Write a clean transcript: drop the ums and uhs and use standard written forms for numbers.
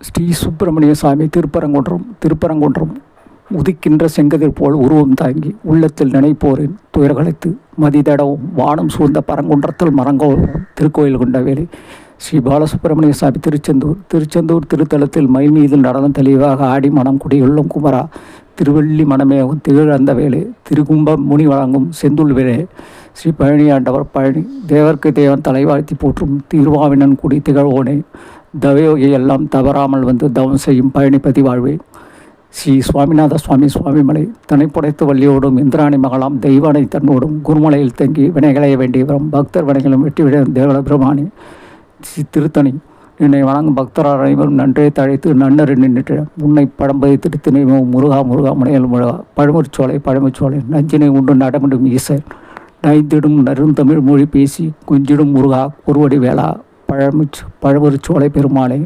ஸ்ரீ சுப்பிரமணிய சாமி திருப்பரங்குன்றம் உதிக்கின்ற செங்கதிர் போல் உருவம் தாங்கி உள்ளத்தில் நினைப்போரின் துயர்களைத்து மதிதடவும் வானம் சூழ்ந்த பரங்குன்றத்தில் மரங்கோவும் திருக்கோயில் கொண்ட வேலை ஸ்ரீ பாலசுப்பிரமணிய சாமி திருச்செந்தூர் திருத்தலத்தில் மயில் மீது நடனம் தெளிவாக ஆடி மனம் குடியுள்ளும் குமரா திருவள்ளி மனமேகும் திகழ் அந்த வேலை திருகும்பம் முனி வழங்கும் செந்துள் வேலை ஸ்ரீ பழனி ஆண்டவர் பழனி தேவர்க்கு தேவன் தலைவாழ்த்தி போற்றும் தீர்வாவினன் குடி திகழ்வோனே தவயோகி எல்லாம் தவறாமல் வந்து தவம் செய்யும் பழனிபதி வாழ்வே ஸ்ரீ சுவாமிநாத சுவாமிமலை தனிப்புடைத்து வள்ளியோடும் இந்திராணி மகளாம் தெய்வானை தன்னோடும் குருமலையில் தங்கி வினைகளைய வேண்டியவரும் பக்தர் வினைகளும் வெற்றிவிட தேவல பிரமாணி ஸ்ரீ திருத்தணி என்னை வணங்கும் பக்தரார் அனைவரும் நன்றே தழைத்து நன்னரு நின்றுட்டு உன்னை படம்பதை திருத்தினைமோ முருகா முனையல் முருகா பழமுச்சோலை நஞ்சினை உண்டு நடமிடும் ஈசர் நைந்திடும் நறுந்தமிழ் மொழி பேசி குஞ்சிடும் முருகா குருவடி வேளா பழமுச்சோலை பெருமாளே